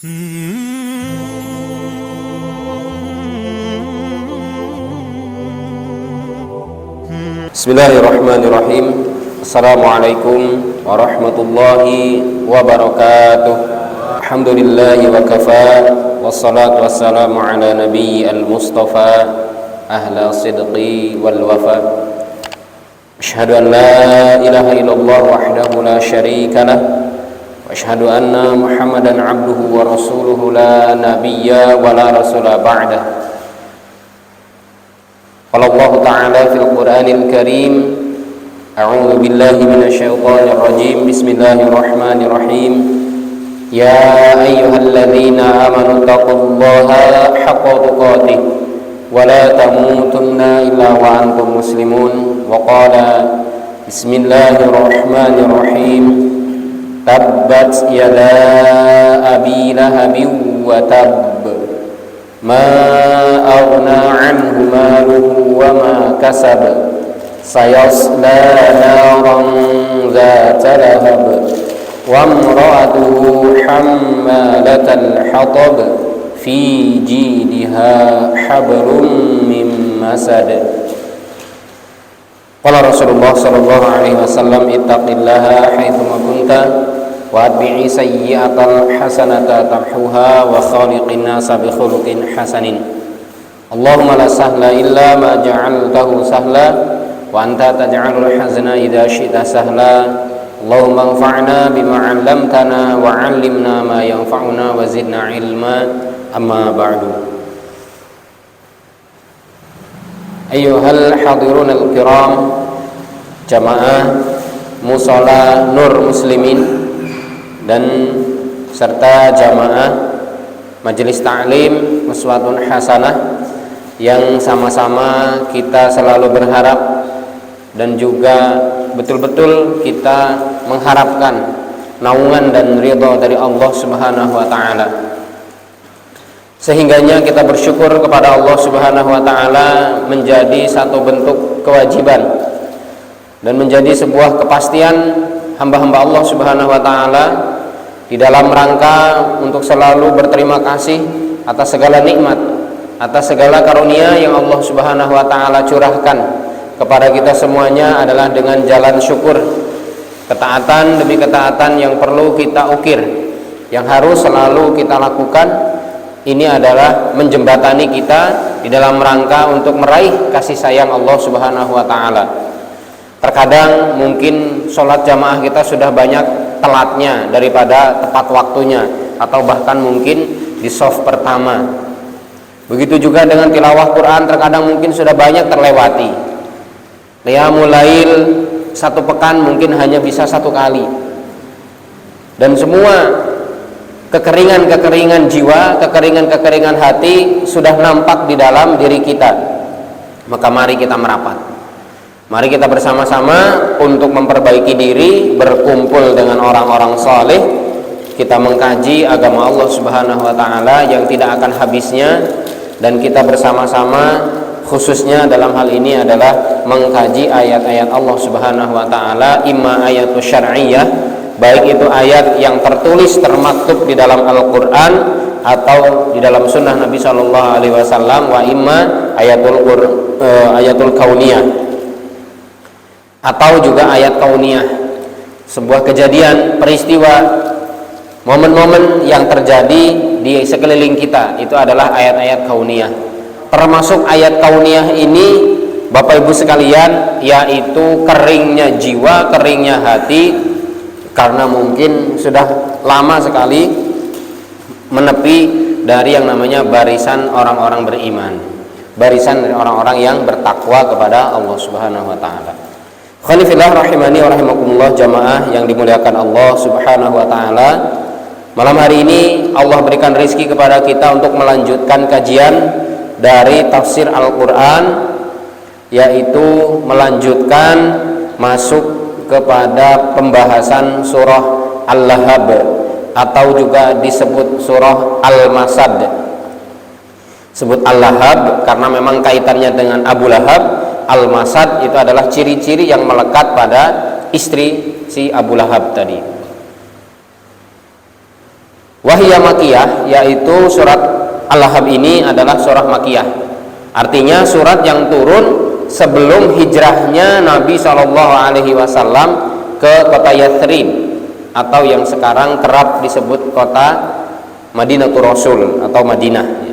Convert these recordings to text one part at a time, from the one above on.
Bismillahirrahmanirrahim. Assalamualaikum warahmatullahi wabarakatuh. Alhamdulillahi wa kafa, wassalatu wassalamu ala nabiyyi al-mustafa ahla sidqi wal wafa. Asyhadu an la ilaha illallah wahdahu la syarika lah, wa asyhadu anna Muhammadan abduhu wa rasuluhu la nabiyya wa la rasula ba'dah. Qala Allah ta'ala fil Qur'anil Karim, a'udzu billahi minasy syaithanir rajim. Bismillahirrahmanirrahim. Ya ayyuhalladzina amanu taqullaha haqqa tuqatih wa la tamutunna illa wa antum muslimun. Wa qala bismillahirrahmanirrahim. Tabbat yada abi lahabin wa tabb, ma aghna anhu maluhu wa ma kasab, sayasla naran dhata lahab, wa imra'atuhu hammalatal hatab, fi jidha hablum min masad. Qala Rasulullah sallallahu alaihi wasallam, ittaqillaha haitsu ma kunta wa atbi'i sayyi'atal hasanata tamhuha wa khaliqin nasa bi khuluqin hasanin. Allahumma la sahla illa ma ja'altahu sahla wa anta taj'alul hazna idza syi'ta sahla. Allahumma anfa'na bima 'allamtana wa 'allimna ma yanfa'una wa zidna ilma. Amma ba'du. Ayyuhal hadirun al-kiram, jamaah musala Nur Muslimin dan serta jamaah majelis ta'lim Uswatun Hasanah yang sama-sama kita selalu berharap dan juga betul-betul kita mengharapkan naungan dan ridha dari Allah Subhanahu wa taala. Sehingganya kita bersyukur kepada Allah Subhanahu wa taala menjadi satu bentuk kewajiban dan menjadi sebuah kepastian hamba-hamba Allah Subhanahu wa taala di dalam rangka untuk selalu berterima kasih atas segala nikmat, atas segala karunia yang Allah Subhanahu wa taala curahkan kepada kita semuanya adalah dengan jalan syukur. Ketaatan demi ketaatan yang perlu kita ukir, yang harus selalu kita lakukan. Ini adalah menjembatani kita di dalam rangka untuk meraih kasih sayang Allah Subhanahu wa taala. Terkadang mungkin sholat jamaah kita sudah banyak telatnya daripada tepat waktunya, atau bahkan mungkin di shaf pertama. Begitu juga dengan tilawah Quran, terkadang mungkin sudah banyak terlewati. Qiyamul lail satu pekan mungkin hanya bisa satu kali. Dan semua kekeringan-kekeringan jiwa, kekeringan-kekeringan hati sudah nampak di dalam diri kita. Maka mari kita merapat. Mari kita bersama-sama untuk memperbaiki diri, berkumpul dengan orang-orang saleh. Kita mengkaji agama Allah Subhanahu wa taala yang tidak akan habisnya, dan kita bersama-sama khususnya dalam hal ini adalah mengkaji ayat-ayat Allah Subhanahu wa taala, imma ayatus syar'iyyah, baik itu ayat yang tertulis termaktub di dalam Al-Qur'an atau di dalam sunnah Nabi sallallahu alaihi wasallam, wa imma ayatul kauniyah, atau juga ayat kauniyah, sebuah kejadian, peristiwa, momen-momen yang terjadi di sekeliling kita. Itu adalah ayat-ayat kauniyah. Termasuk ayat kauniyah ini, Bapak Ibu sekalian, yaitu keringnya jiwa, keringnya hati, karena mungkin sudah lama sekali menepi dari yang namanya barisan orang-orang beriman, barisan dari orang-orang yang bertakwa kepada Allah Subhanahu wa taala. Khanifillah rahimani wa rahimakumullah, jamaah yang dimuliakan Allah Subhanahu wa taala. Malam hari ini Allah berikan rezeki kepada kita untuk melanjutkan kajian dari tafsir Al-Qur'an, yaitu melanjutkan masuk kepada pembahasan surah Al-Lahab, atau juga disebut surah Al-Masad. Sebut Al-Lahab karena memang kaitannya dengan Abu Lahab. Al-Masad itu adalah ciri-ciri yang melekat pada istri si Abu Lahab tadi. Wahiyya makiyah, yaitu surat Al-Lahab ini adalah surah makiyah. Artinya surat yang turun sebelum hijrahnya Nabi SAW ke kota Yathrib, atau yang sekarang kerap disebut kota Madinatul Rasul atau Madinah.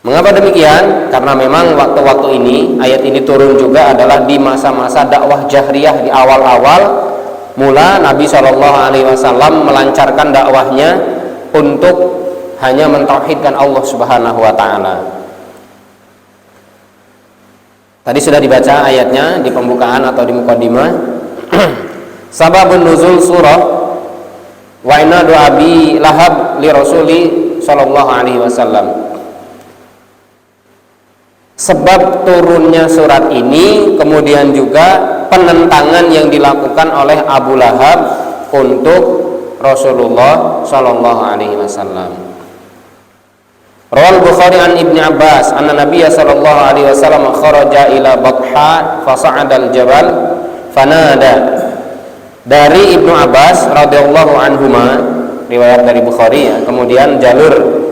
Mengapa demikian? Karena memang waktu-waktu ini ayat ini turun juga adalah di masa-masa dakwah jahriyah, di awal-awal mula Nabi SAW melancarkan dakwahnya untuk hanya mentauhidkan Allah Subhanahu wa Ta'ala. Tadi sudah dibaca ayatnya di pembukaan atau di muqaddimah. Sababun nuzul surah wa inadu Abi Lahab li Rasuli sallallahu alaihi wasallam. Sebab turunnya surat ini, kemudian juga penentangan yang dilakukan oleh Abu Lahab untuk Rasulullah sallallahu alaihi wasallam. Rawal Bukhari an Ibnu Abbas anna Nabiyya sallallahu alaihi wasallam kharaja ila Batha fa sa'ada al-jabal fanada. Dari Ibnu Abbas radhiyallahu anhuma, riwayat dari Bukhari ya, kemudian jalur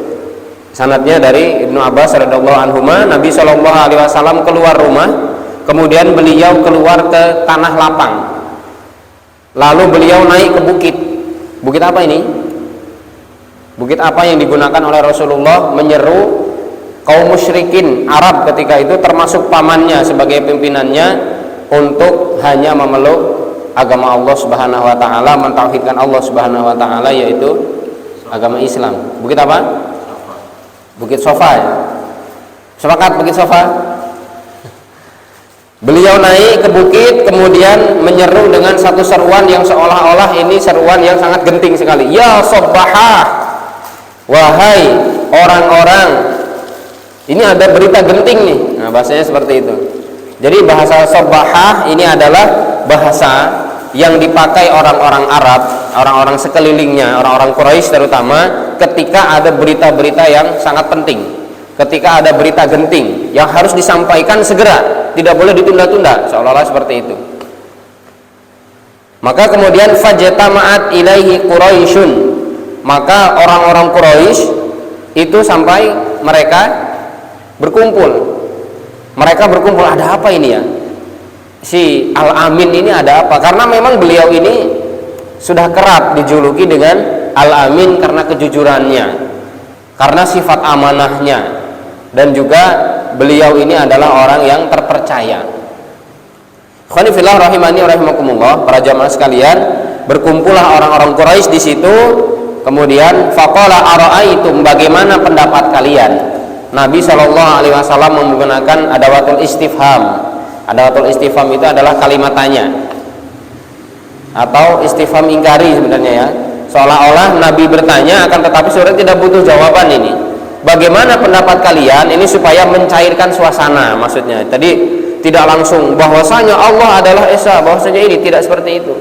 sanadnya dari Ibnu Abbas radhiyallahu anhuma, Nabi sallallahu alaihi wasallam keluar rumah, kemudian beliau keluar ke tanah lapang. Lalu beliau naik ke bukit. Bukit apa ini? Bukit apa yang digunakan oleh Rasulullah menyeru kaum musyrikin Arab ketika itu, termasuk pamannya sebagai pimpinannya, untuk hanya memeluk agama Allah Subhanahu wa Ta'ala, mentauhidkan Allah Subhanahu wa Ta'ala, yaitu agama Islam. Bukit apa? Bukit Sofa ya? Sepakat Bukit Sofa? Beliau naik ke bukit, kemudian menyeru dengan satu seruan yang seolah-olah ini seruan yang sangat genting sekali. Ya Sobbahah, wahai orang-orang. Ini ada berita genting nih. Nah, bahasanya seperti itu. Jadi bahasa Sobbahah ini adalah bahasa yang dipakai orang-orang Arab, orang-orang sekelilingnya, orang-orang Quraisy terutama, ketika ada berita-berita yang sangat penting, ketika ada berita genting yang harus disampaikan segera, tidak boleh ditunda-tunda, seolah-olah seperti itu. Maka kemudian fajtama'at ilaihi Quraisyun, maka orang-orang Quraisy itu sampai mereka berkumpul. Mereka berkumpul, ada apa ini ya? Si Al-Amin ini ada apa? Karena memang beliau ini sudah kerap dijuluki dengan Al-Amin karena kejujurannya, karena sifat amanahnya, dan juga beliau ini adalah orang yang terpercaya. Khonifillah rahimani rahimakumullah, para jamaah sekalian, berkumpullah orang-orang Quraisy di situ. Kemudian faqala ara'aitum, bagaimana pendapat kalian? Nabi SAW menggunakan adawatul istifham. Adawatul istifham itu adalah kalimat tanya atau istifham ingkari sebenarnya ya. Seolah-olah Nabi bertanya, akan tetapi sebenarnya tidak butuh jawaban ini. Bagaimana pendapat kalian? Ini supaya mencairkan suasana maksudnya. Tadi tidak langsung bahwasanya Allah adalah Esa, bahwasanya ini tidak seperti itu.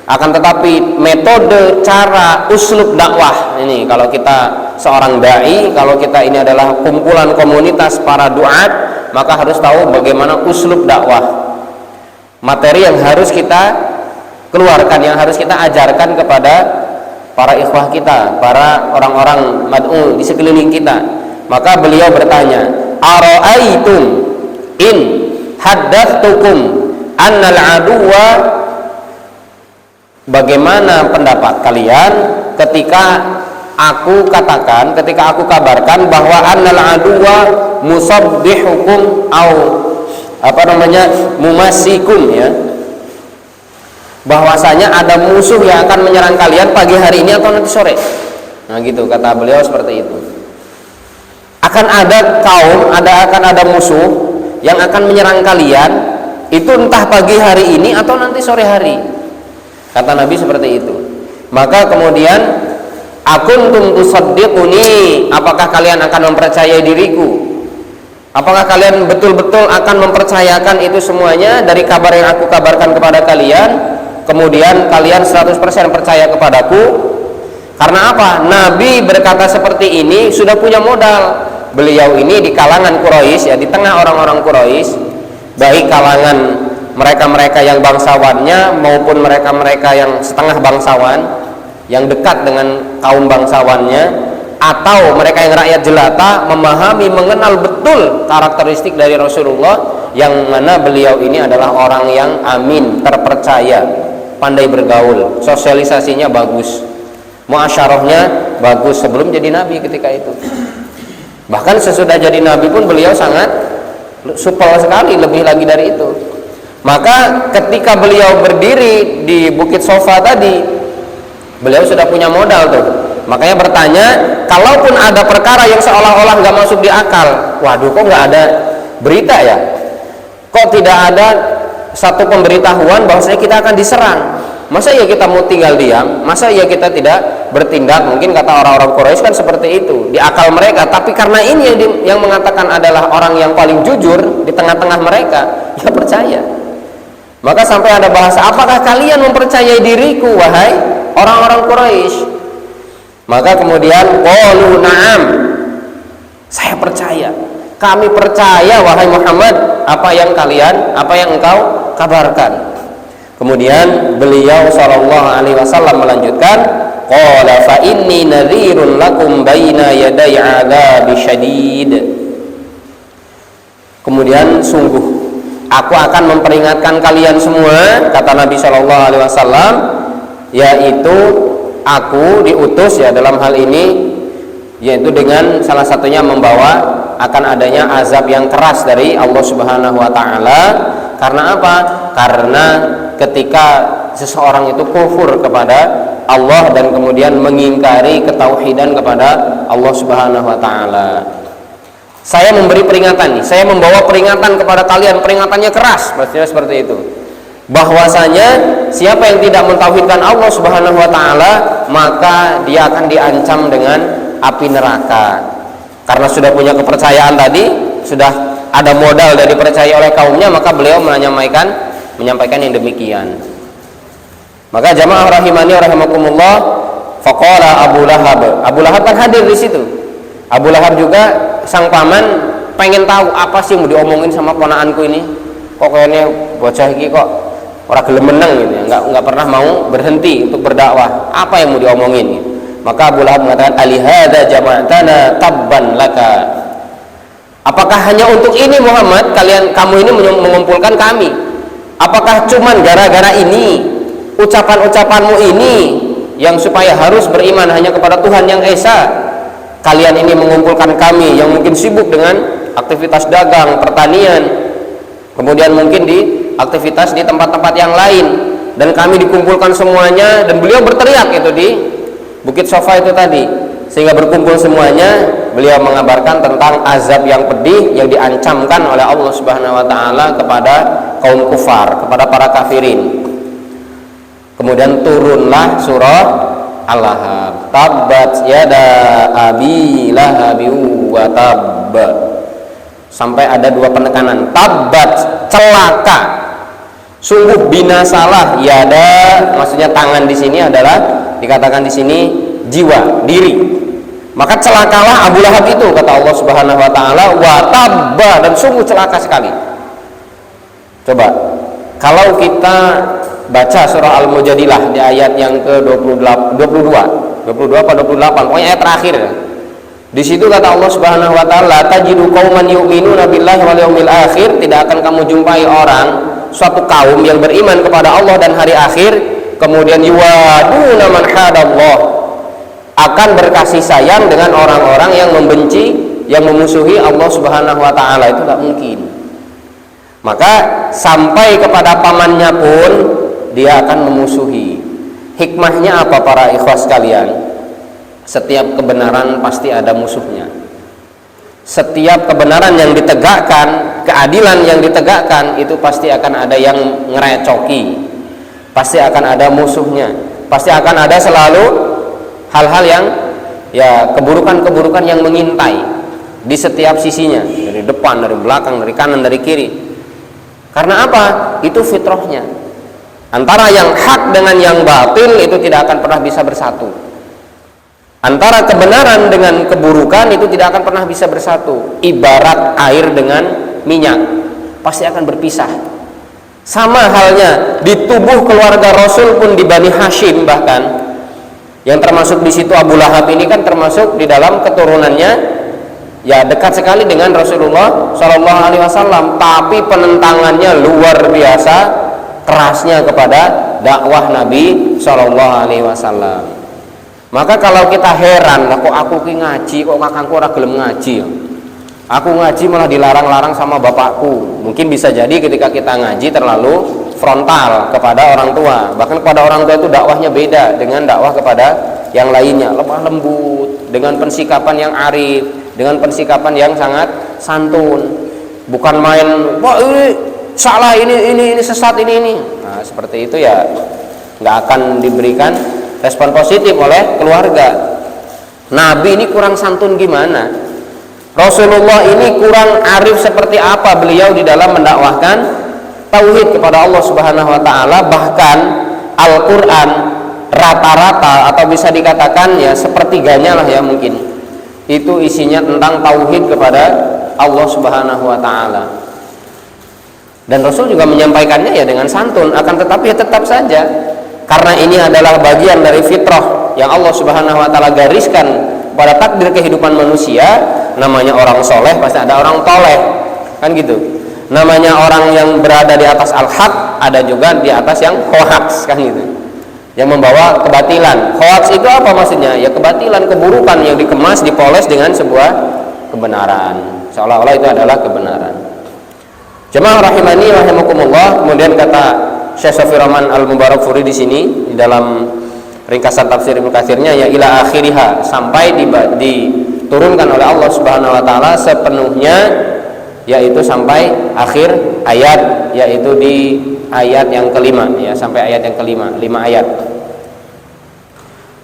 Akan tetapi metode, cara, uslub dakwah ini, kalau kita seorang dai, kalau kita ini adalah kumpulan komunitas para duat, maka harus tahu bagaimana uslub dakwah, materi yang harus kita keluarkan, yang harus kita ajarkan kepada para ikhwah kita, para orang-orang mad'u di sekeliling kita. Maka beliau bertanya, ara'aitum in haddatsukum annal aduwa, bagaimana pendapat kalian ketika aku katakan, ketika aku kabarkan bahwa annal aduwa musabbihukum au mumasikum ya, bahwasanya ada musuh yang akan menyerang kalian pagi hari ini atau nanti sore. Nah gitu kata beliau, seperti itu. Akan ada kaum, akan ada musuh yang akan menyerang kalian, itu entah pagi hari ini atau nanti sore hari. Kata Nabi seperti itu. Maka kemudian, akuntum tusaddiquni, apakah kalian akan mempercayai diriku? Apakah kalian betul-betul akan mempercayakan itu semuanya dari kabar yang aku kabarkan kepada kalian? Kemudian kalian 100% percaya kepadaku? Karena apa? Nabi berkata seperti ini sudah punya modal. Beliau ini di kalangan Quraisy ya, di tengah orang-orang Quraisy, baik kalangan mereka-mereka yang bangsawannya maupun mereka-mereka yang setengah bangsawan, yang dekat dengan kaum bangsawannya, atau mereka yang rakyat jelata memahami, mengenal betul karakteristik dari Rasulullah, yang mana beliau ini adalah orang yang amin, terpercaya, pandai bergaul, sosialisasinya bagus, muasyarahnya bagus sebelum jadi nabi ketika itu. Bahkan sesudah jadi nabi pun beliau sangat supel sekali, lebih lagi dari itu. Maka ketika beliau berdiri di Bukit Sofa tadi, beliau sudah punya modal tuh. Makanya bertanya, kalaupun ada perkara yang seolah-olah nggak masuk di akal, waduh kok nggak ada berita ya? Kok tidak ada satu pemberitahuan bahwasanya kita akan diserang? Masa ya kita mau tinggal diam? Masa ya kita tidak bertindak? Mungkin kata orang-orang Quraisy kan seperti itu di akal mereka. Tapi karena ini yang mengatakan adalah orang yang paling jujur di tengah-tengah mereka, ya percaya. Maka sampai ada bahasa, apakah kalian mempercayai diriku wahai orang-orang Quraisy? Maka kemudian qalu na'am, saya percaya, kami percaya wahai Muhammad apa yang engkau kabarkan. Kemudian beliau sallallahu alaihi wasallam melanjutkan, qala fa inni nadhirun lakum baina yaday adzab syadid. Kemudian sungguh aku akan memperingatkan kalian semua, kata Nabi sallallahu alaihi wasallam, yaitu aku diutus ya dalam hal ini, yaitu dengan salah satunya membawa akan adanya azab yang keras dari Allah Subhanahu wa taala. Karena apa? Karena ketika seseorang itu kufur kepada Allah dan kemudian mengingkari ketauhidan kepada Allah Subhanahu wa taala. Saya memberi peringatan nih, saya membawa peringatan kepada kalian, peringatannya keras, maksudnya seperti itu. Bahwasanya siapa yang tidak mentauhidkan Allah Subhanahu wa taala, maka dia akan diancam dengan api neraka. Karena sudah punya kepercayaan tadi, sudah ada modal dari percaya oleh kaumnya, maka beliau menyampaikan yang demikian. Maka jamaah rahimani rahimakumullah, faqala Abu Lahab. Abu Lahab kan hadir di situ. Abu Lahab juga sang paman pengen tahu apa sih yang mau diomongin sama ponakanku ini. Kok kayaknya bocah iki kok ora gelem meneng gitu ya, enggak pernah mau berhenti untuk berdakwah. Apa yang mau diomongin gitu. Maka Abu Lahab mengatakan, alihada jama'atana tabban laka. Apakah hanya untuk ini Muhammad kamu ini mengumpulkan kami? Apakah cuman gara-gara ini, ucapan-ucapanmu ini yang supaya harus beriman hanya kepada Tuhan yang Esa, kalian ini mengumpulkan kami yang mungkin sibuk dengan aktivitas dagang, pertanian, kemudian mungkin di aktivitas di tempat-tempat yang lain, dan kami dikumpulkan semuanya, dan beliau berteriak itu di Bukit Sofa itu tadi, sehingga berkumpul semuanya. Beliau mengabarkan tentang azab yang pedih yang diancamkan oleh Allah Subhanahu wa taala kepada kaum kufar, kepada para kafirin. Kemudian turunlah surah Al-Lahab, tabbat yada abi lahabi wa tabb, sampai ada dua penekanan, tabbat celaka, sungguh binasalah, yada maksudnya tangan di sini adalah dikatakan di sini jiwa, diri. Maka celakalah Abu Lahab itu, kata Allah Subhanahu wa taala, wa tabba, dan sungguh celaka sekali. Coba kalau kita baca surah Al-Mujadilah di ayat yang ke-22 apa 28, pokoknya ayat terakhir. Di situ kata Allah Subhanahu wa taala, tajidu qauman yu'minuna billahi wal yaumil akhir, tidak akan kamu jumpai orang, suatu kaum yang beriman kepada Allah dan hari akhir, kemudian yuwaduna man hadallah, akan berkasih sayang dengan orang-orang yang membenci, yang memusuhi Allah Subhanahu wa taala. Itu tidak mungkin. Maka sampai kepada pamannya pun dia akan memusuhi. Hikmahnya apa para ikhwas sekalian? Setiap kebenaran pasti ada musuhnya. Setiap kebenaran yang ditegakkan, keadilan yang ditegakkan, itu pasti akan ada yang ngerecoki, pasti akan ada musuhnya, pasti akan ada selalu hal-hal yang ya keburukan-keburukan yang mengintai di setiap sisinya, dari depan, dari belakang, dari kanan, dari kiri. Karena apa? Itu fitrahnya. Antara yang hak dengan yang batil itu tidak akan pernah bisa bersatu. Antara kebenaran dengan keburukan itu tidak akan pernah bisa bersatu. Ibarat air dengan minyak, pasti akan berpisah. Sama halnya di tubuh keluarga Rasul pun, di Bani Hashim bahkan, Yang termasuk di situ Abu Lahab ini kan termasuk di dalam keturunannya ya dekat sekali dengan Rasulullah Shallallahu Alaihi Wasallam, tapi penentangannya luar biasa kerasnya kepada dakwah Nabi Shallallahu Alaihi Wasallam. Maka kalau kita heran, lah kok aku ki ngaji, kok kakangku ora gelem ngaji ya? Aku ngaji malah dilarang-larang sama bapakku. Mungkin bisa jadi ketika kita ngaji terlalu frontal kepada orang tua. Bahkan kepada orang tua itu dakwahnya beda dengan dakwah kepada yang lainnya, lemah lembut, dengan pensikapan yang arif, dengan pensikapan yang sangat santun. Bukan main, wah ini salah, ini sesat, ini. Nah, seperti itu ya nggak akan diberikan respon positif oleh keluarga. Nabi ini kurang santun gimana? Rasulullah ini kurang arif seperti apa beliau di dalam mendakwahkan tauhid kepada Allah Subhanahu wa taala. Bahkan Al-Qur'an rata-rata atau bisa dikatakan ya sepertiganya lah ya mungkin itu isinya tentang tauhid kepada Allah Subhanahu wa taala. Dan Rasul juga menyampaikannya ya dengan santun, akan tetapi ya tetap saja karena ini adalah bagian dari fitrah yang Allah Subhanahu wa taala gariskan pada takdir kehidupan manusia. Namanya orang soleh pasti ada orang toleh, kan gitu. Namanya orang yang berada di atas al-haq, ada juga di atas yang hoax, kan gitu, yang membawa kebatilan. Hoax itu apa maksudnya? Ya kebatilan, keburukan yang dikemas, dipoles dengan sebuah kebenaran, seolah-olah itu adalah kebenaran. Jemaah rahimani rahimakumullah. Kemudian kata Syekh Shafii Rahman Al-Mubarakfuri di sini di dalam ringkasan tafsir Ibnu Katsirnya, ya ila akhiriha, sampai diturunkan oleh Allah Subhanahu wa taala sepenuhnya, yaitu sampai akhir ayat, yaitu di ayat yang kelima ya, sampai ayat yang kelima, 5 ayat.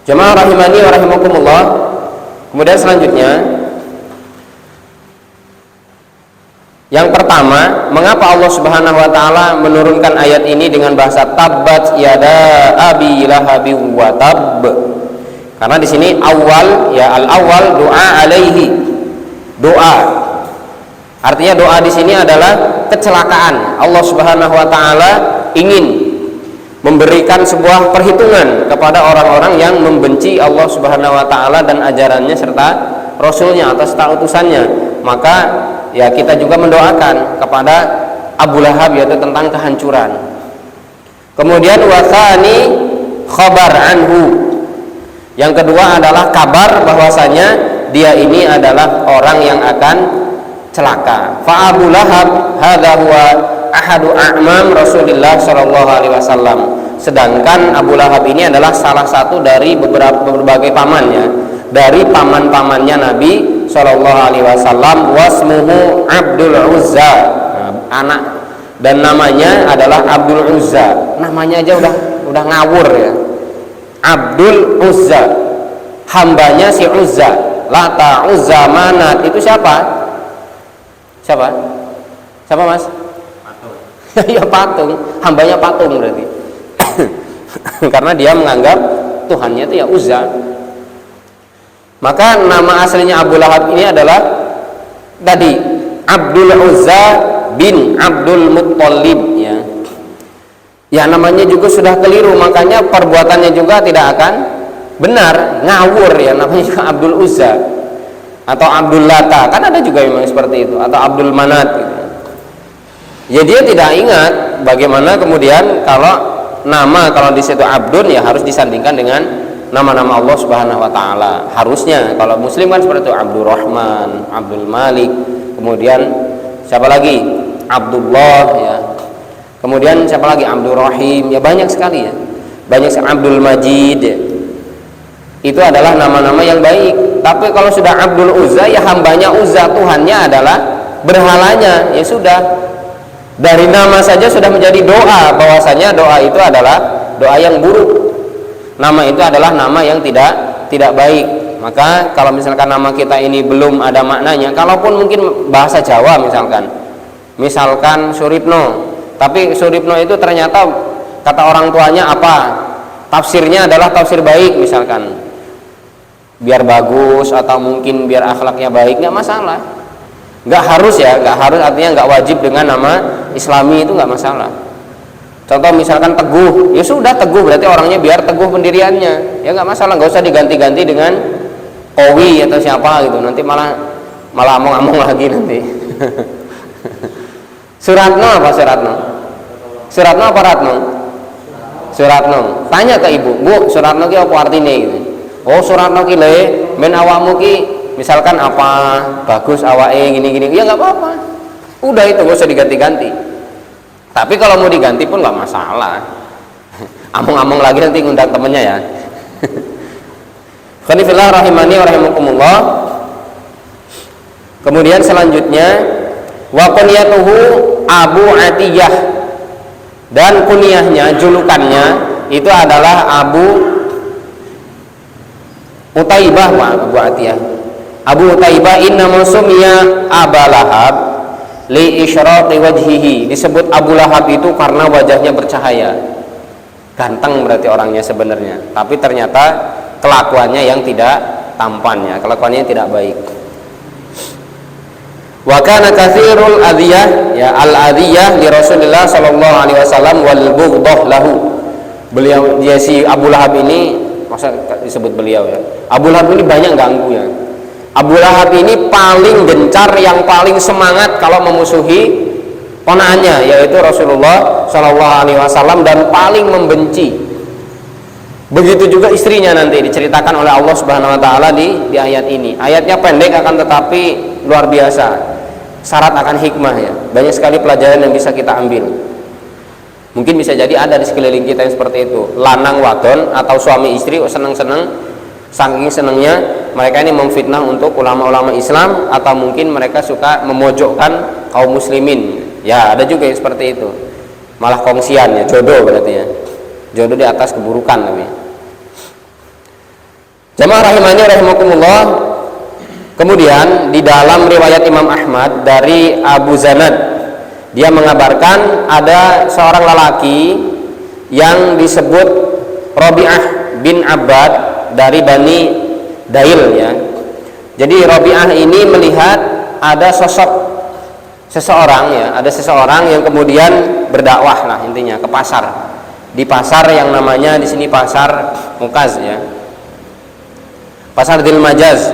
Jemaah rahimani wa rahimakumullah. Kemudian selanjutnya yang pertama, mengapa Allah Subhanahu wa taala menurunkan ayat ini dengan bahasa tabbat yada abi lahabi wa tab? Karena di sini awal ya, al-awwal doa alaihi. Doa. Artinya doa di sini adalah kecelakaan. Allah Subhanahu wa taala ingin memberikan sebuah perhitungan kepada orang-orang yang membenci Allah Subhanahu wa taala dan ajarannya serta rasulnya atau serta utusannya. Maka ya kita juga mendoakan kepada Abu Lahab, yaitu tentang kehancuran. Kemudian wasani khabar anhu. Yang kedua adalah kabar bahwasanya dia ini adalah orang yang akan celaka. Fa Abu Lahab hadza huwa ahadu a'mam Rasulullah sallallahu alaihi wasallam. Sedangkan Abu Lahab ini adalah salah satu dari berbagai pamannya, dari paman-pamannya Nabi sallallahu alaihi wasallam. Wasmuhu Abdul Uzza. Anak dan namanya adalah Abdul Uzza. Namanya aja udah ngawur ya. Abdul Uzza, hambanya si Uzza. Lata, Uzza, Manat, itu siapa? Siapa mas? Patung. Ya patung, hambanya patung berarti. Karena dia menganggap Tuhannya itu ya Uzza. Maka nama aslinya Abu Lahab ini adalah tadi Abdul Uzza bin Abdul Muttalib ya. Ya namanya juga sudah keliru, makanya perbuatannya juga tidak akan benar, ngawur ya, namanya juga Abdul Uzza atau Abdul Lata, kan ada juga memang seperti itu, atau Abdul Manat gitu. Ya dia tidak ingat bagaimana kemudian kalau nama, kalau di situ Abdun ya harus disandingkan dengan nama-nama Allah Subhanahu wa taala. Harusnya kalau muslim kan seperti itu, Abdul Rahman, Abdul Malik, kemudian siapa lagi? Abdullah ya. Kemudian siapa lagi? Abdul Rahim, ya banyak sekali ya. Banyak sekali, Abdul Majid ya. Itu adalah nama-nama yang baik. Tapi kalau sudah Abdul Uzza ya hambanya Uzza, Tuhannya adalah berhalanya. Ya sudah. Dari nama saja sudah menjadi doa, bahwasanya doa itu adalah doa yang buruk. Nama itu adalah nama yang tidak baik. Maka kalau misalkan nama kita ini belum ada maknanya, kalaupun mungkin bahasa Jawa misalkan Suripno, tapi Suripno itu ternyata kata orang tuanya apa, tafsirnya adalah tafsir baik misalkan, biar bagus atau mungkin biar akhlaknya baik, nggak masalah, nggak harus ya, nggak harus, artinya nggak wajib dengan nama Islami, itu nggak masalah. Contoh misalkan Teguh, ya sudah Teguh berarti orangnya biar teguh pendiriannya, ya nggak masalah, nggak usah diganti-ganti dengan Kowi atau siapa gitu, nanti malah among-among lagi nanti. Suratno apa Suratno? Suratno apa Ratno? Suratno. Tanya ke ibu, Bu, Suratno ki apa artinya gitu? Oh, Suratno ki le men awakmu ki misalkan apa bagus awake gini-gini, ya nggak apa-apa. Udah itu nggak usah diganti-ganti. Tapi kalau mau diganti pun nggak masalah. Among-among lagi nanti ngundang temennya ya. Khanifillah rahimani wa rahimakumullah. Kemudian selanjutnya wa kunyatuhu Abu Atiyah, dan kunyahnya, julukannya itu adalah Abu Utaibah. Abu Atiyah, Abu Utaibah innama sumiya Aba Lahab li isyraqi wajhihi. Disebut Abu Lahab itu karena wajahnya bercahaya. Ganteng berarti orangnya sebenarnya, tapi ternyata kelakuannya yang tidak tampan, ya, kelakuannya yang tidak baik. Wa kana katsirul adiyah, ya, al adiyah li Rasulillah sallallahu alaihi wasallam wal bughdah lahu. Beliau, dia si Abu Lahab ini, masa disebut beliau ya, Abu Lahab ini banyak ganggu ya. Abu Lahab ini paling gencar, yang paling semangat kalau memusuhi ponaannya, yaitu Rasulullah sallallahu alaihi wasallam, dan paling membenci. Begitu juga istrinya, nanti diceritakan oleh Allah Subhanahu wa taala di ayat ini. Ayatnya pendek akan tetapi luar biasa. Syarat akan hikmah ya. Banyak sekali pelajaran yang bisa kita ambil. Mungkin bisa jadi ada di sekeliling kita yang seperti itu. Lanang wadon atau suami istri seneng-seneng, saking senengnya mereka ini memfitnah untuk ulama-ulama Islam, atau mungkin mereka suka memojokkan kaum muslimin. Ya, ada juga yang seperti itu. Malah kongsian ya, jodoh berarti ya. Jodoh di atas keburukan namanya. Jamaah rahimani rahimakumullah. Kemudian di dalam riwayat Imam Ahmad dari Abu Zanad, dia mengabarkan ada seorang lelaki yang disebut Rabi'ah bin Abbad dari Bani Dail ya. Jadi Rabi'ah ini melihat ada seseorang ya, ada seseorang yang kemudian berdakwah lah intinya ke pasar. Di pasar yang namanya di sini pasar Mukaz ya. Pasar Dzil Majaz.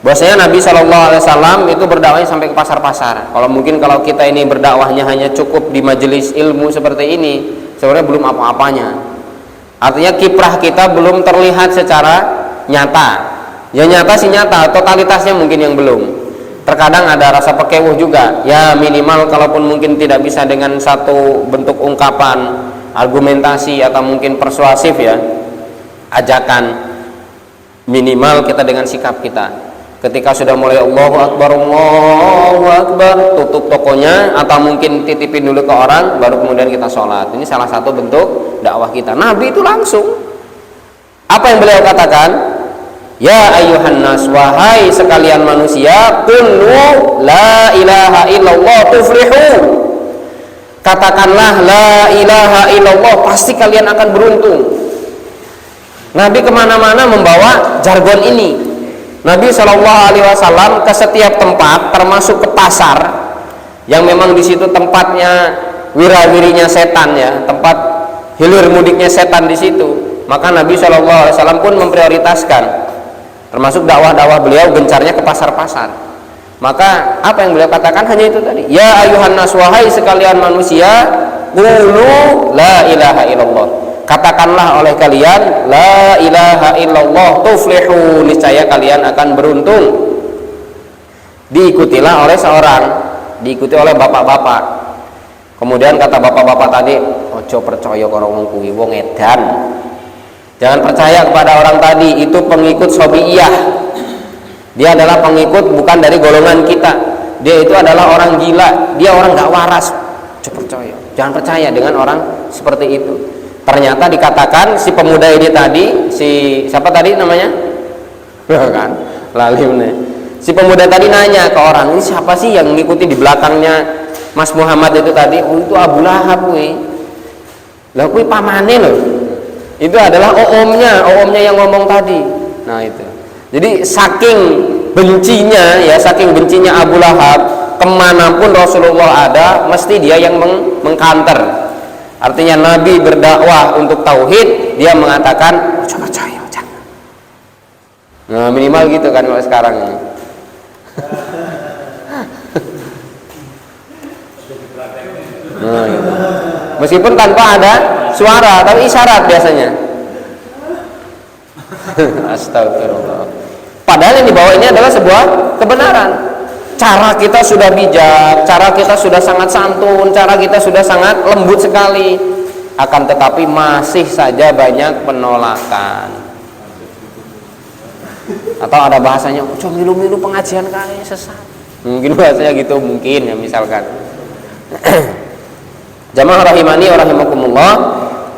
Bahwasanya Nabi SAW itu berdakwahnya sampai ke pasar-pasar. Kalau kita ini berdakwahnya hanya cukup di majelis ilmu seperti ini, sebenarnya belum apa-apanya. Artinya kiprah kita belum terlihat secara nyata. Ya nyata sih nyata, totalitasnya mungkin yang belum. Terkadang ada rasa pekewuh juga. Ya minimal kalaupun mungkin tidak bisa dengan satu bentuk ungkapan, argumentasi atau mungkin persuasif ya, ajakan, minimal kita dengan sikap kita. Ketika sudah mulai Allahu Akbar, tutup tokonya atau mungkin titipin dulu ke orang, baru kemudian kita sholat. Ini salah satu bentuk dakwah kita. Nabi itu langsung, apa yang beliau katakan? Ya ayyuhan nas, wahai sekalian manusia, qulu la ilaha illallah tuflihu. Katakanlah la ilaha illallah, pasti kalian akan beruntung. Nabi kemana-mana membawa jargon ini. Nabi SAW ke setiap tempat, termasuk ke pasar, yang memang di situ tempatnya wirawirinya setan ya, tempat hilir mudiknya setan di situ. Maka Nabi SAW pun memprioritaskan, termasuk dakwah-dakwah beliau gencarnya ke pasar-pasar. Maka apa yang beliau katakan hanya itu tadi. Ya ayuhan nas, wahai sekalian manusia, qulu la ilaha illallah. Katakanlah oleh kalian la ilaha illallah tuflihu, niscaya kalian akan beruntung. Diikutilah oleh seorang, diikuti oleh bapak-bapak. Kemudian kata bapak-bapak tadi, ojo percaya karo wong kuwi, wong edan. Jangan percaya kepada orang tadi, itu pengikut Sobiiyah. Dia adalah pengikut bukan dari golongan kita. Dia itu adalah orang gila, dia orang gak waras. Ojo percaya. Jangan percaya dengan orang seperti itu. Ternyata dikatakan si pemuda ini tadi, si siapa tadi namanya? Kan, lalim nih. Si pemuda tadi nanya ke orang, ini siapa sih yang mengikuti di belakangnya Mas Muhammad itu tadi? Oh, itu Abu Lahab kuwi. Lah kuwi pamane loh. Itu adalah omnya yang ngomong tadi. Nah itu. Jadi saking bencinya Abu Lahab, kemanapun Rasulullah ada, mesti dia yang mengkanter. Artinya Nabi berdakwah untuk tauhid, dia mengatakan coba jangan. Nah, minimal gitu kan kalau sekarang ini. Nah, gitu. Meskipun tanpa ada suara, tapi isyarat biasanya. Astagfirullah. Padahal yang dibawa ini adalah sebuah kebenaran. Cara kita sudah bijak, cara kita sudah sangat santun, cara kita sudah sangat lembut sekali. Akan tetapi masih saja banyak penolakan. Atau ada bahasanya, "Cuma milu-milu pengajian kayaknya sesat." Mungkin bahasanya gitu, mungkin ya misalkan. Jamaah rahimani wa rahimakumullah,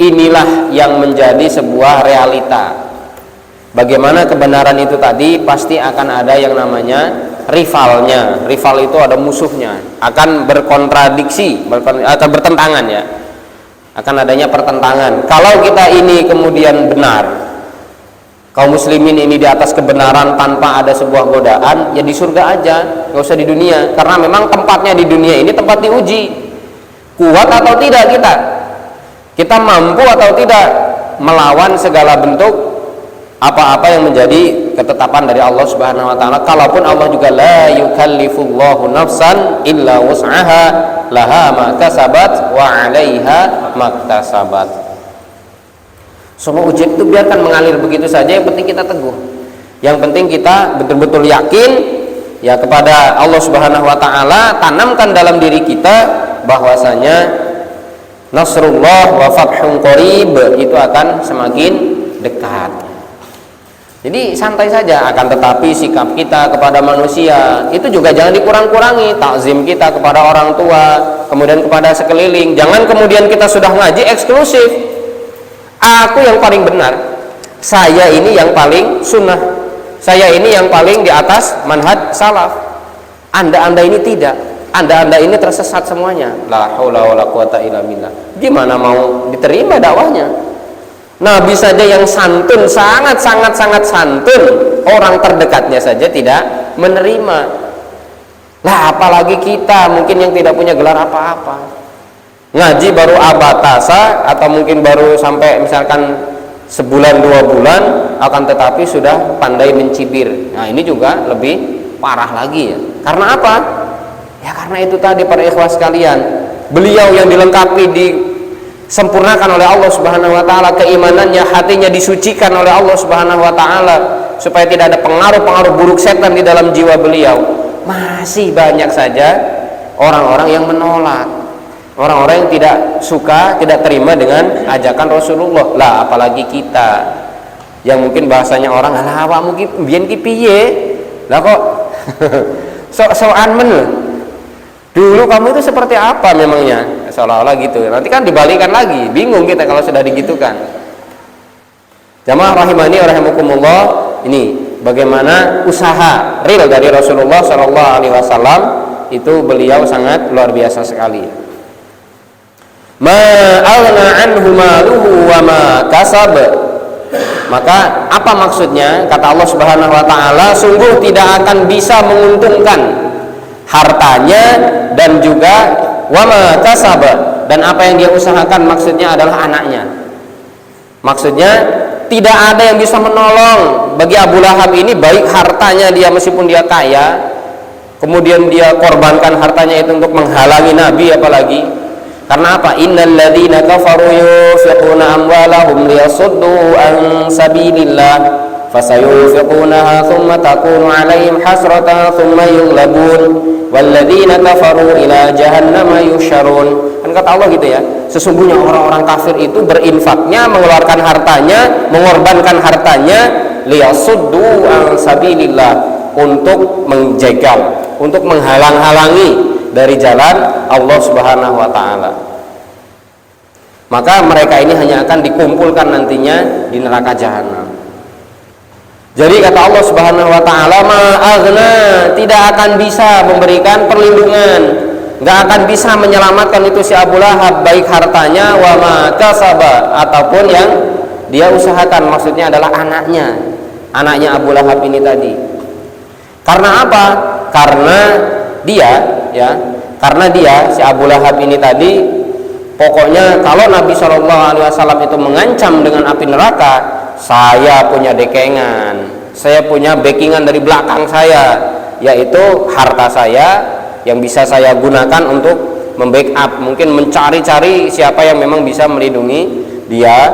inilah yang menjadi sebuah realita. Bagaimana kebenaran itu tadi pasti akan ada yang namanya rivalnya. Rival itu ada musuhnya, akan berkontradiksi atau bertentangan ya. Akan adanya pertentangan. Kalau kita ini kemudian benar, kaum muslimin ini di atas kebenaran tanpa ada sebuah godaan, ya di surga aja, nggak usah di dunia. Karena memang tempatnya di dunia ini tempat diuji, kuat atau tidak kita mampu atau tidak melawan segala bentuk apa-apa yang menjadi ketetapan dari Allah Subhanahu wa taala. Kalaupun Allah juga la yukallifullahu nafsan illa wus'aha laha ma kasabat wa 'alaiha maktasabat. Semua ujian itu biarkan mengalir begitu saja, yang penting kita teguh. Yang penting kita betul-betul yakin ya kepada Allah Subhanahu wa taala, tanamkan dalam diri kita bahwasanya nasrullah wa fathun qarib itu akan semakin dekat. Jadi santai saja, akan tetapi sikap kita kepada manusia itu juga jangan dikurang-kurangi. Takzim kita kepada orang tua, kemudian kepada sekeliling. Jangan kemudian kita sudah ngaji eksklusif. Aku yang paling benar, saya ini yang paling sunnah, saya ini yang paling di atas manhaj salaf. Anda ini tidak, Anda ini tersesat semuanya. La haula wala quwata illa billah. Gimana mau diterima dakwahnya? Nabi saja yang santun, sangat santun, orang terdekatnya saja tidak menerima. Lah apalagi kita mungkin yang tidak punya gelar apa-apa. Ngaji baru abatasa atau mungkin baru sampai misalkan sebulan 2 bulan, akan tetapi sudah pandai mencibir. Nah ini juga lebih parah lagi ya. Karena apa? Ya karena itu tadi para ikhwas sekalian, beliau yang dilengkapi, disempurnakan oleh Allah Subhanahu wa taala keimanannya, hatinya disucikan oleh Allah Subhanahu wa taala supaya tidak ada pengaruh-pengaruh buruk setan di dalam jiwa beliau. Masih banyak saja orang-orang yang menolak. Orang-orang yang tidak suka, tidak terima dengan ajakan Rasulullah. Lah apalagi kita yang mungkin bahasanya orang, "Lah awak mungkin biyen ki piye? Lah kok sok-sokan men. Dulu kamu itu seperti apa memangnya?" Seolah-olah gitu. Nanti kan dibalikan lagi. Bingung kita kalau sudah digitukan. Jamaah rahimani wa rahimakumullah, ini bagaimana usaha real dari Rasulullah sallallahu alaihi wasallam itu beliau sangat luar biasa sekali. Ma aghna anhu maluhu wa ma kasab. Maka apa maksudnya? Kata Allah Subhanahu wa taala, sungguh tidak akan bisa menguntungkan hartanya dan juga wa ma kasab, dan apa yang dia usahakan, maksudnya adalah anaknya. Maksudnya tidak ada yang bisa menolong bagi Abu Lahab ini, baik hartanya dia meskipun dia kaya, kemudian dia korbankan hartanya itu untuk menghalangi Nabi apalagi. Karena apa? Innal ladzina kafaru yunfiquna amwalahum liyasuddu an sabilillah fasayunfiqunaha thumma takunu 'alaihim hasratan thumma yughlabun wal ladzina kafaru ila jahannama yusyarun. Kan kata Allah gitu ya. Sesungguhnya orang-orang kafir itu berinfaknya, mengeluarkan hartanya, mengorbankan hartanya liyasuddu an sabilillah, untuk menjegal, untuk menghalang-halangi dari jalan Allah Subhanahu wa taala. Maka mereka ini hanya akan dikumpulkan nantinya di neraka jahanam. Jadi kata Allah Subhanahu wa taala, ma'aghna, tidak akan bisa memberikan perlindungan, enggak akan bisa menyelamatkan itu si Abu Lahab, baik hartanya wa ma kasaba, ataupun yang dia usahakan, maksudnya adalah anaknya Abu Lahab ini tadi. Karena apa? Karena dia si Abu Lahab ini tadi Pokoknya kalau Nabi Shallallahu Alaihi Wasallam itu mengancam dengan api neraka, saya punya dekengan, saya punya backingan dari belakang saya, yaitu harta saya yang bisa saya gunakan untuk membackup, mungkin mencari-cari siapa yang memang bisa melindungi dia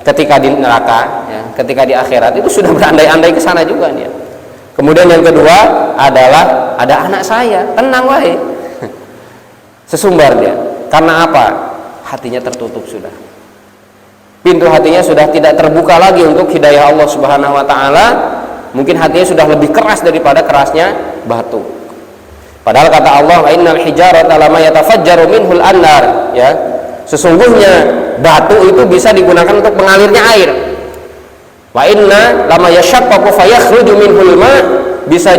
ketika di neraka, ya, ketika di akhirat. Itu sudah berandai-andai ke sana juga nih. Kemudian yang kedua adalah ada anak saya, tenang wae. Sesumbar dia. Karena apa? Hatinya tertutup sudah. Pintu hatinya sudah tidak terbuka lagi untuk hidayah Allah Subhanahu wa taala. Mungkin hatinya sudah lebih keras daripada kerasnya batu. Padahal kata Allah, "Innal hijarata lama yatafajjaru minhul anhar," ya. Sesungguhnya batu itu bisa digunakan untuk mengalirnya air. Wa inna lama yashaqqaqu fayakhruju minhul ma, bisa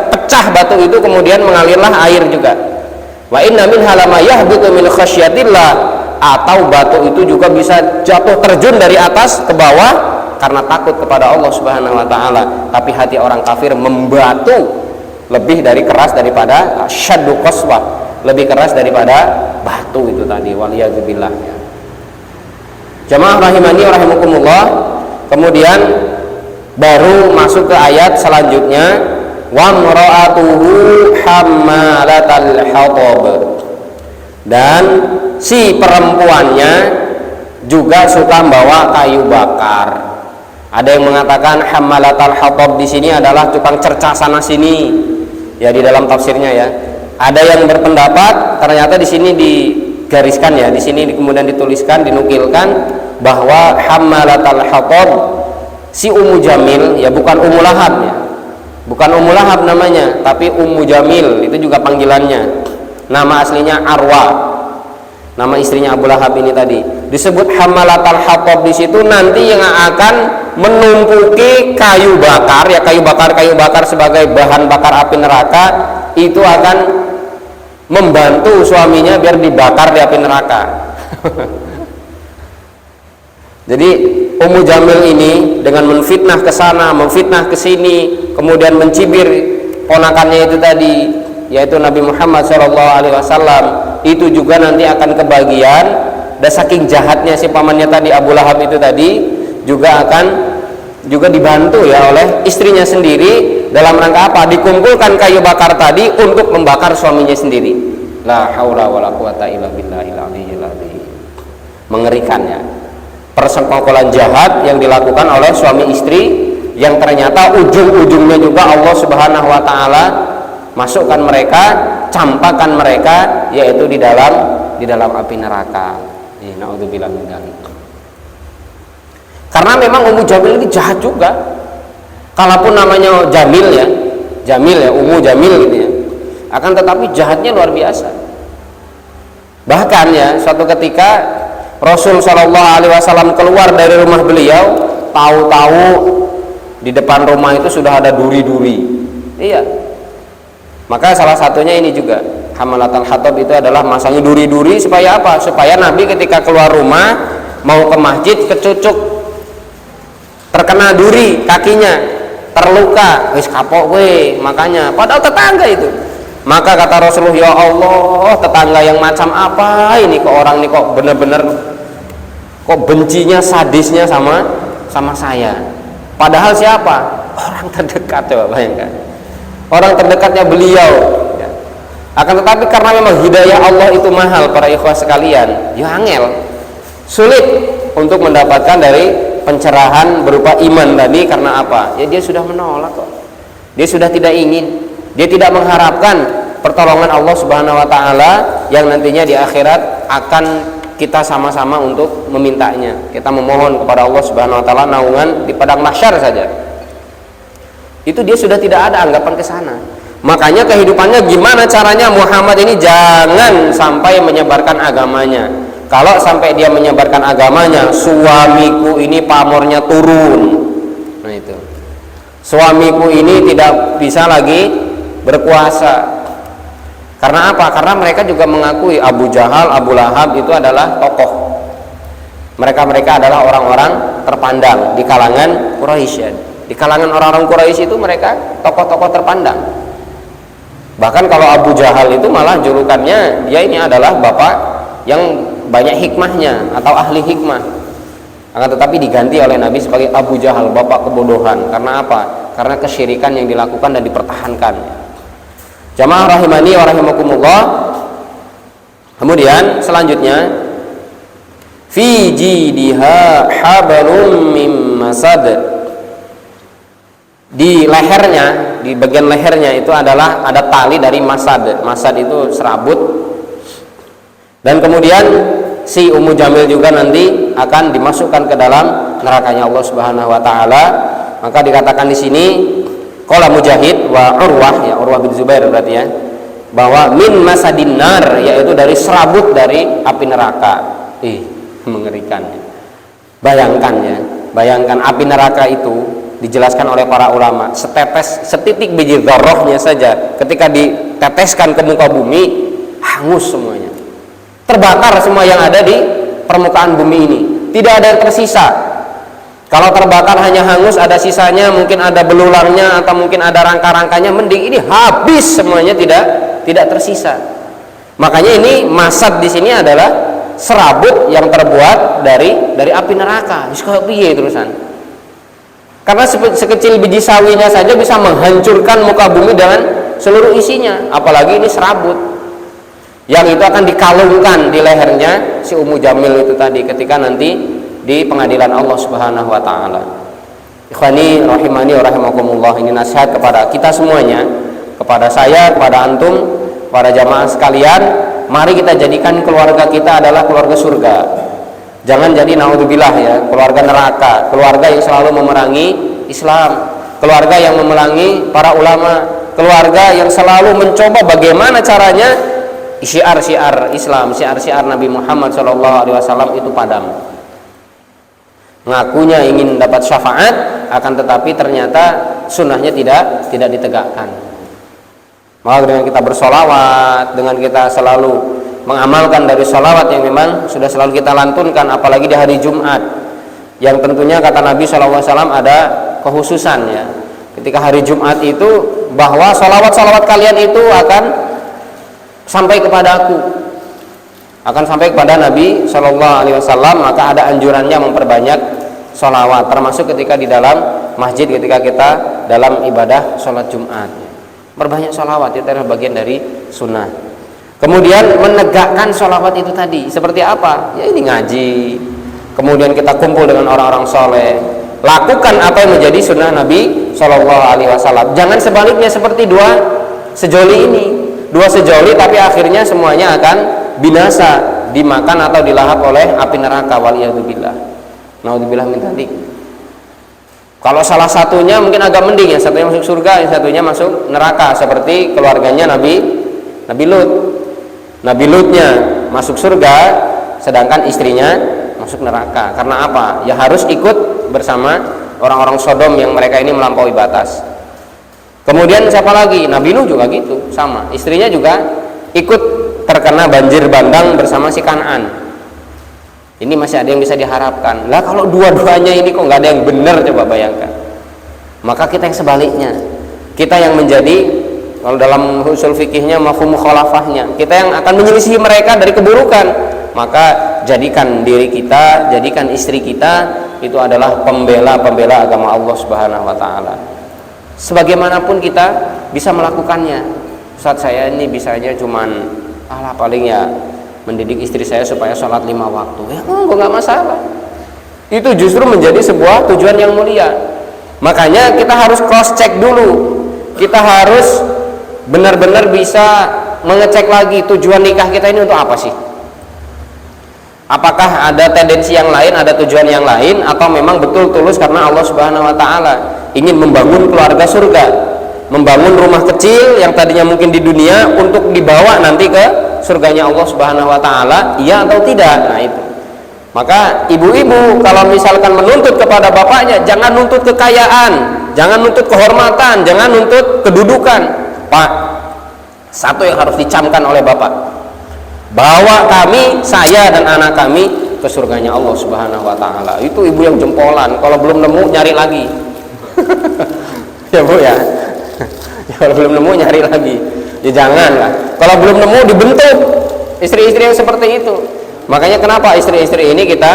pecah batu itu kemudian mengalirlah air juga. Wa inna minha lama yahbitu min khasyatillah, atau batu itu juga bisa jatuh terjun dari atas ke bawah karena takut kepada Allah Subhanahu wa taala. Tapi hati orang kafir membatu lebih dari keras daripada syaddu qaswah, lebih keras daripada batu itu tadi, waliyadzubillah. Jamaah rahimani rahimakumullah. Kemudian baru masuk ke ayat selanjutnya, wa mra'atuhu hammalatal hatab, dan si perempuannya juga suka membawa kayu bakar. Ada yang mengatakan hammalatal hatab di sini adalah tukang cercah sana sini, ya, di dalam tafsirnya ya. Ada yang berpendapat ternyata di sini digariskan, ya, di sini kemudian dituliskan, dinukilkan bahwa hammalatal hatab si Ummu Jamil, ya, bukan Ummu Lahab, ya. Bukan Ummu Lahab namanya, tapi Ummu Jamil, itu juga panggilannya. Nama aslinya Arwa, nama istrinya Abu Lahab ini tadi. Disebut hammalatal hatab di situ nanti yang akan menumpuki kayu bakar, ya, kayu bakar sebagai bahan bakar api neraka, itu akan membantu suaminya biar dibakar di api neraka. Jadi Ummu Jamil ini dengan menfitnah ke sana, menfitnah ke sini, kemudian mencibir ponakannya itu tadi, yaitu Nabi Muhammad SAW, itu juga nanti akan kebagian. Dan saking jahatnya si pamannya tadi, Abu Lahab itu tadi, juga akan dibantu, ya, oleh istrinya sendiri dalam rangka apa? Dikumpulkan kayu bakar tadi untuk membakar suaminya sendiri. La haula wala quwata illa billahil aliyyil azim. Mengerikan, ya, persekongkolan jahat yang dilakukan oleh suami istri, yang ternyata ujung-ujungnya juga Allah Subhanahu wa taala masukkan mereka, campakkan mereka, yaitu di dalam api neraka. Naudzubillah min dzalik. Karena memang Ummu Jamil ini jahat juga. Kalaupun namanya Jamil, ya, Ummu Jamil gitu, ya, akan tetapi jahatnya luar biasa. Bahkan, ya, suatu ketika Rasul Shallallahu Alaihi Wasallam keluar dari rumah beliau, tahu-tahu di depan rumah itu sudah ada duri-duri. Iya. Maka salah satunya ini juga, hammalatal hatab itu adalah masangnya duri-duri supaya apa? Supaya Nabi ketika keluar rumah mau ke masjid kecucuk, terkena duri kakinya, terluka, wis kapok we, makanya padahal tetangga itu. Maka kata Rasulullah, ya Allah, tetangga yang macam apa ini kok, orang ini kok bener-bener kok bencinya, sadisnya sama saya. Padahal siapa? Orang terdekat, coba bayangkan. Orang terdekatnya beliau, ya. Akan tetapi karena memang hidayah Allah itu mahal, para ikhwah sekalian, ya, angel, sulit untuk mendapatkan dari pencerahan berupa iman tadi. Karena apa? Ya, dia sudah menolak kok. Dia sudah tidak ingin. Dia tidak mengharapkan pertolongan Allah Subhanahu wa taala yang nantinya di akhirat akan kita sama-sama untuk memintanya. Kita memohon kepada Allah Subhanahu wa taala naungan di padang mahsyar saja. Itu dia sudah tidak ada anggapan ke sana. Makanya kehidupannya gimana caranya Muhammad ini jangan sampai menyebarkan agamanya. Kalau sampai dia menyebarkan agamanya, suamiku ini pamornya turun. Nah itu. Suamiku ini tidak bisa lagi berkuasa. Karena apa? Karena mereka juga mengakui Abu Jahal, Abu Lahab itu adalah tokoh. Mereka adalah orang-orang terpandang di kalangan Quraisy. Di kalangan orang-orang Quraisy itu mereka tokoh-tokoh terpandang. Bahkan kalau Abu Jahal itu malah julukannya, dia ini adalah bapak yang banyak hikmahnya atau ahli hikmah, akan tetapi diganti oleh Nabi sebagai Abu Jahal, bapak kebodohan. Karena apa? Karena kesyirikan yang dilakukan dan dipertahankan. Jamaah rahimani wa rahimakumullah. Kemudian selanjutnya, fi jidiha hablum mim masad. Di lehernya, di bagian lehernya itu adalah ada tali dari masad. Masad itu serabut. Dan kemudian si Ummu Jamil juga nanti akan dimasukkan ke dalam nerakanya Allah Subhanahu wa taala. Maka dikatakan di sini qala Mujahid wa Urwah, ya Urwah bin Zubair berarti ya, bahwa min masadin nar, yaitu dari serabut dari api neraka. Mengerikan. Bayangkan ya, bayangkan api neraka itu dijelaskan oleh para ulama, setetes, setitik biji dzarrahnya saja ketika diteteskan ke muka bumi hangus semuanya. Terbakar semua yang ada di permukaan bumi ini, tidak ada yang tersisa. Kalau terbakar hanya hangus, ada sisanya, mungkin ada belulangnya atau mungkin ada rangka-rangkanya, mending ini habis semuanya, tidak tersisa. Makanya ini masad di sini adalah serabut yang terbuat dari api neraka. Piye terusan? Karena sekecil biji sawinya saja bisa menghancurkan muka bumi dengan seluruh isinya, apalagi ini serabut yang itu akan dikalungkan di lehernya si Ummu Jamil itu tadi ketika nanti di pengadilan Allah Subhanahu wa taala. Ikhwani rahimani wa rahimakumullah, ini nasihat kepada kita semuanya, kepada saya, kepada antum, para jamaah sekalian, mari kita jadikan keluarga kita adalah keluarga surga. Jangan jadi naudzubillah ya, keluarga neraka, keluarga yang selalu memerangi Islam, keluarga yang memerangi para ulama, keluarga yang selalu mencoba bagaimana caranya syiar-syiar Islam, syiar-syiar Nabi Muhammad SAW itu padam. Ngakunya ingin dapat syafaat, akan tetapi ternyata sunnahnya tidak ditegakkan. Maka dengan kita bersolawat, dengan kita selalu mengamalkan dari solawat yang memang sudah selalu kita lantunkan, apalagi di hari Jumat, yang tentunya kata Nabi SAW ada kekhususannya. Ketika hari Jumat itu, bahwa solawat-solawat kalian itu akan sampai kepada aku, akan sampai kepada Nabi SAW. Maka ada anjurannya memperbanyak sholawat, termasuk ketika di dalam masjid, ketika kita dalam ibadah sholat Jumat, perbanyak sholawat, itu adalah bagian dari sunnah. Kemudian menegakkan sholawat itu tadi seperti apa? Ya ini ngaji, kemudian kita kumpul dengan orang-orang soleh, lakukan apa yang menjadi sunnah Nabi SAW. Jangan sebaliknya seperti dua sejoli ini, dua sejoli tapi akhirnya semuanya akan binasa, dimakan atau dilahap oleh api neraka, waliyadzubillah, naudzubillah min dzalik. Kalau salah satunya mungkin agak mending, yang satunya masuk surga, yang satunya masuk neraka, seperti keluarganya Nabi Lut. Nabi Lutnya masuk surga, sedangkan istrinya masuk neraka. Karena apa? Ya harus ikut bersama orang-orang Sodom yang mereka ini melampaui batas. Kemudian siapa lagi? Nabi Nuh juga gitu, sama. Istrinya juga ikut terkena banjir bandang bersama si Kan'an. Ini masih ada yang bisa diharapkan. Lah kalau dua-duanya ini kok nggak ada yang benar, coba bayangkan. Maka kita yang sebaliknya, kita yang menjadi, kalau dalam usul fikihnya mafhum mukhalafahnya, kita yang akan menyelisihi mereka dari keburukan. Maka jadikan diri kita, jadikan istri kita itu adalah pembela agama Allah Subhanahu wa taala. Sebagaimanapun kita bisa melakukannya. Ustaz, saya ini bisanya cuman paling ya mendidik istri saya supaya sholat 5 waktu. Ya nggak masalah. Itu justru menjadi sebuah tujuan yang mulia. Makanya kita harus cross check dulu. Kita harus benar-benar bisa mengecek lagi tujuan nikah kita ini untuk apa sih? Apakah ada tendensi yang lain, ada tujuan yang lain, atau memang betul tulus karena Allah Subhanahu wa taala ingin membangun keluarga surga, membangun rumah kecil yang tadinya mungkin di dunia untuk dibawa nanti ke surganya Allah Subhanahu wa taala, iya atau tidak? Nah itu. Maka ibu-ibu kalau misalkan menuntut kepada bapaknya, jangan nuntut kekayaan, jangan nuntut kehormatan, jangan nuntut kedudukan. Pak, satu yang harus dicamkan oleh bapak, bawa kami, saya dan anak kami ke surganya Allah Subhanahu wa taala. Itu ibu yang jempolan. Kalau belum nemu nyari lagi. Ya Bu ya. Kalau belum nemu nyari lagi. Ya jangan lah. Kalau belum nemu dibentuk. Istri-istri yang seperti itu. Makanya kenapa istri-istri ini kita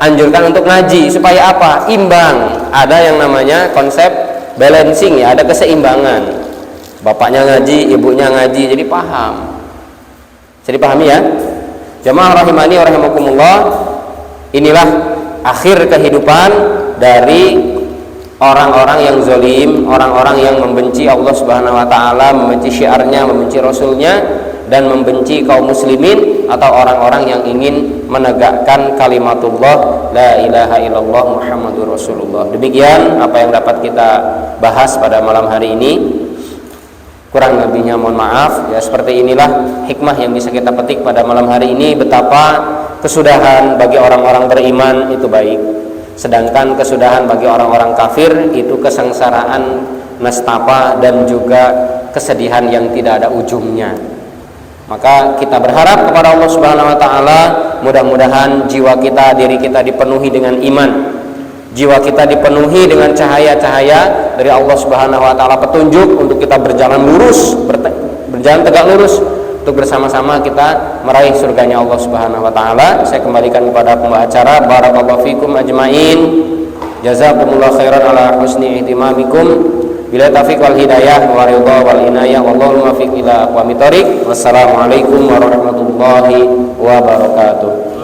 anjurkan untuk ngaji, supaya apa? Imbang. Ada yang namanya konsep balancing ya, ada keseimbangan. Bapaknya ngaji, ibunya ngaji, jadi paham. Jadi pahami ya. Jamaah rahimani wa rahimakumullah, inilah akhir kehidupan dari orang-orang yang zalim, orang-orang yang membenci Allah Subhanahu wa taala, membenci syiarnya, membenci rasulnya, dan membenci kaum muslimin atau orang-orang yang ingin menegakkan kalimatullah la ilaha illallah Muhammadur Rasulullah. Demikian apa yang dapat kita bahas pada malam hari ini. Kurang lebihnya mohon maaf ya. Seperti inilah hikmah yang bisa kita petik pada malam hari ini, betapa kesudahan bagi orang-orang beriman itu baik, sedangkan kesudahan bagi orang-orang kafir itu kesengsaraan, nestapa, dan juga kesedihan yang tidak ada ujungnya. Maka kita berharap kepada Allah Subhanahu wa taala, mudah-mudahan jiwa kita, diri kita dipenuhi dengan iman, jiwa kita dipenuhi dengan cahaya-cahaya dari Allah Subhanahu wa taala, petunjuk untuk kita berjalan lurus, berjalan tegak lurus, untuk bersama-sama kita meraih surganya Allah Subhanahu wa taala. Saya kembalikan kepada pembawa acara. Barakallahu fikum ajmain. Jazakumullah khairan ala husni ihtimamikum. Bila taufiq wal hidayah wa ridha wal inayah, wallahu muwaffiq ila aqwamit thoriq. Wassalamualaikum warahmatullahi wabarakatuh.